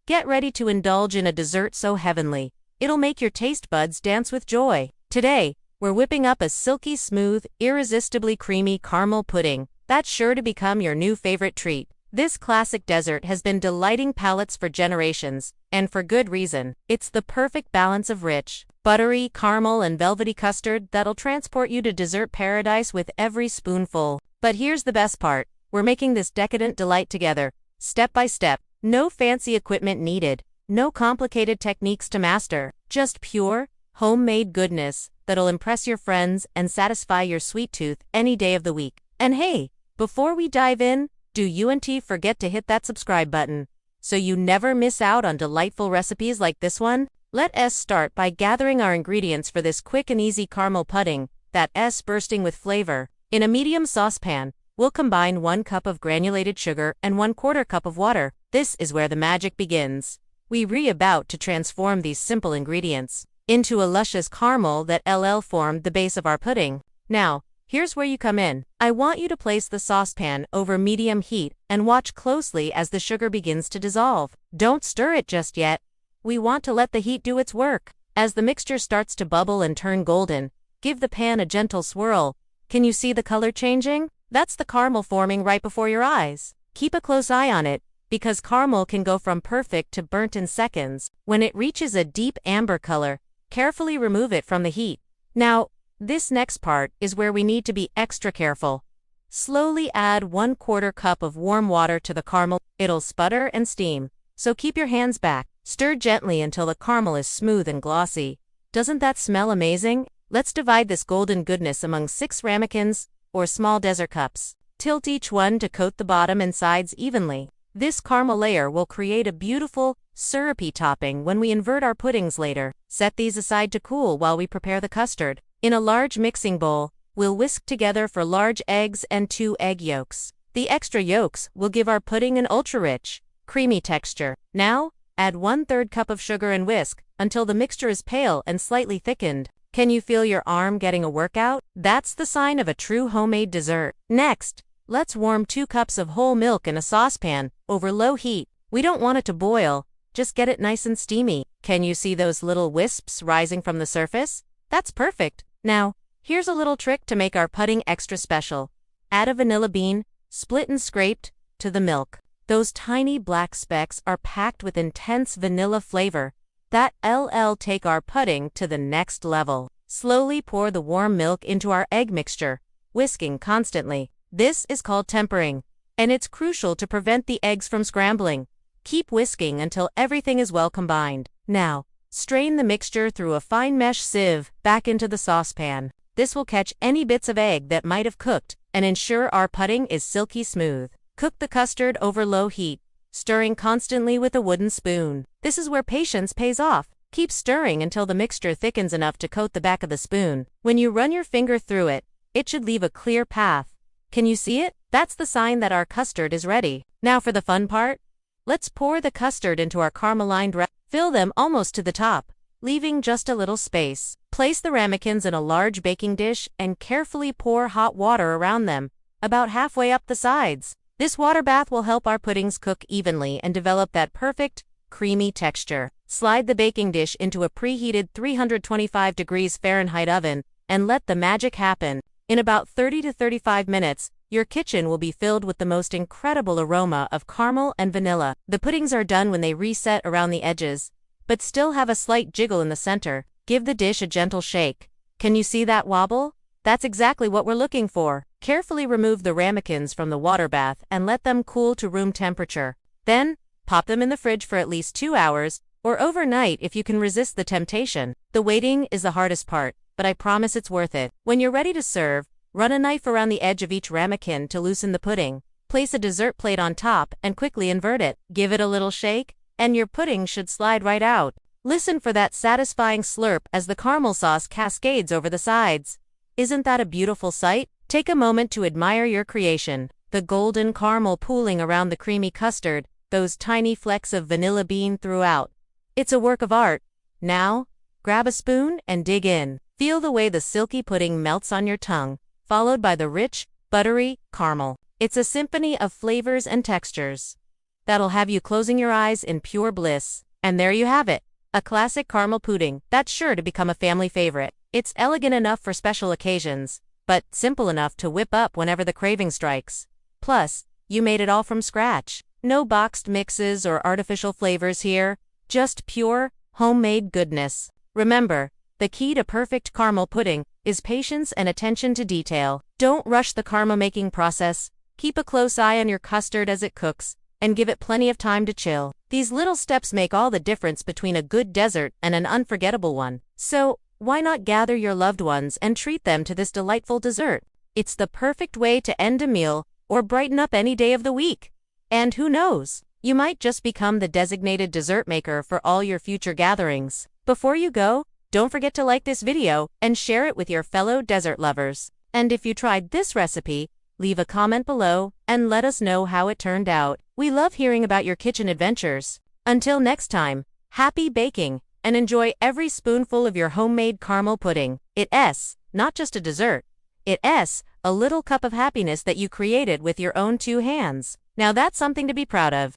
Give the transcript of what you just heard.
Get ready to indulge in a dessert so heavenly, it'll make your taste buds dance with joy. Today, we're whipping up a silky smooth, irresistibly creamy caramel pudding that's sure to become your new favorite treat. This classic dessert has been delighting palates for generations, and for good reason. It's the perfect balance of rich, buttery, caramel, and velvety custard that'll transport you to dessert paradise with every spoonful. But here's the best part. We're making this decadent delight together, step by step. No fancy equipment needed, no complicated techniques to master, just pure, homemade goodness that'll impress your friends and satisfy your sweet tooth any day of the week. And hey, before we dive in, do you and T forget to hit that subscribe button so you never miss out on delightful recipes like this one? Let us start by gathering our ingredients for this quick and easy caramel pudding that's bursting with flavor. In a medium saucepan, we'll combine 1 cup of granulated sugar and 1/4 cup of water. This is where the magic begins. We're about to transform these simple ingredients into a luscious caramel that'll form the base of our pudding. Now, here's where you come in. I want you to place the saucepan over medium heat and watch closely as the sugar begins to dissolve. Don't stir it just yet. We want to let the heat do its work. As the mixture starts to bubble and turn golden, give the pan a gentle swirl. Can you see the color changing? That's the caramel forming right before your eyes. Keep a close eye on it, because caramel can go from perfect to burnt in seconds. When it reaches a deep amber color, carefully remove it from the heat. Now, this next part is where we need to be extra careful. Slowly add 1/4 cup of warm water to the caramel. It'll sputter and steam, so keep your hands back. Stir gently until the caramel is smooth and glossy. Doesn't that smell amazing? Let's divide this golden goodness among 6 ramekins, or small dessert cups. Tilt each one to coat the bottom and sides evenly. This caramel layer will create a beautiful, syrupy topping when we invert our puddings later. Set these aside to cool while we prepare the custard. In a large mixing bowl, we'll whisk together 4 large eggs and 2 egg yolks. The extra yolks will give our pudding an ultra-rich, creamy texture. Now, add 1/3 cup of sugar and whisk until the mixture is pale and slightly thickened. Can you feel your arm getting a workout? That's the sign of a true homemade dessert. Next, let's warm 2 cups of whole milk in a saucepan over low heat. We don't want it to boil, just get it nice and steamy. Can you see those little wisps rising from the surface? That's perfect. Now, here's a little trick to make our pudding extra special. Add a vanilla bean, split and scraped, to the milk. Those tiny black specks are packed with intense vanilla flavor that'll take our pudding to the next level. Slowly pour the warm milk into our egg mixture, whisking constantly. This is called tempering, and it's crucial to prevent the eggs from scrambling. Keep whisking until everything is well combined. Now, strain the mixture through a fine mesh sieve back into the saucepan. This will catch any bits of egg that might have cooked and ensure our pudding is silky smooth. Cook the custard over low heat, stirring constantly with a wooden spoon. This is where patience pays off. Keep stirring until the mixture thickens enough to coat the back of the spoon. When you run your finger through it, it should leave a clear path. Can you see it? That's the sign that our custard is ready. Now for the fun part. Let's pour the custard into our caramelized ramekin. Fill them almost to the top, leaving just a little space. Place the ramekins in a large baking dish and carefully pour hot water around them, about halfway up the sides. This water bath will help our puddings cook evenly and develop that perfect, creamy texture. Slide the baking dish into a preheated 325 degrees Fahrenheit oven and let the magic happen. In about 30 to 35 minutes, your kitchen will be filled with the most incredible aroma of caramel and vanilla. The puddings are done when they reset around the edges, but still have a slight jiggle in the center. Give the dish a gentle shake. Can you see that wobble? That's exactly what we're looking for. Carefully remove the ramekins from the water bath and let them cool to room temperature. Then, pop them in the fridge for at least 2 hours, or overnight if you can resist the temptation. The waiting is the hardest part, but I promise it's worth it. When you're ready to serve, run a knife around the edge of each ramekin to loosen the pudding. Place a dessert plate on top and quickly invert it. Give it a little shake, and your pudding should slide right out. Listen for that satisfying slurp as the caramel sauce cascades over the sides. Isn't that a beautiful sight? Take a moment to admire your creation. The golden caramel pooling around the creamy custard, those tiny flecks of vanilla bean throughout. It's a work of art. Now, grab a spoon and dig in. Feel the way the silky pudding melts on your tongue, followed by the rich, buttery caramel. It's a symphony of flavors and textures. that'll have you closing your eyes in pure bliss. And there you have it. A classic caramel pudding that's sure to become a family favorite. It's elegant enough for special occasions, but simple enough to whip up whenever the craving strikes. Plus, you made it all from scratch. No boxed mixes or artificial flavors here, just pure, homemade goodness. Remember, the key to perfect caramel pudding is patience and attention to detail. Don't rush the caramel making process. Keep a close eye on your custard as it cooks, and give it plenty of time to chill. These little steps make all the difference between a good dessert and an unforgettable one. So, why not gather your loved ones and treat them to this delightful dessert? It's the perfect way to end a meal or brighten up any day of the week. And who knows, you might just become the designated dessert maker for all your future gatherings. Before you go, don't forget to like this video and share it with your fellow dessert lovers. And if you tried this recipe, leave a comment below and let us know how it turned out. We love hearing about your kitchen adventures. Until next time, happy baking and enjoy every spoonful of your homemade caramel pudding. It's not just a dessert. It's a little cup of happiness that you created with your own two hands. Now that's something to be proud of.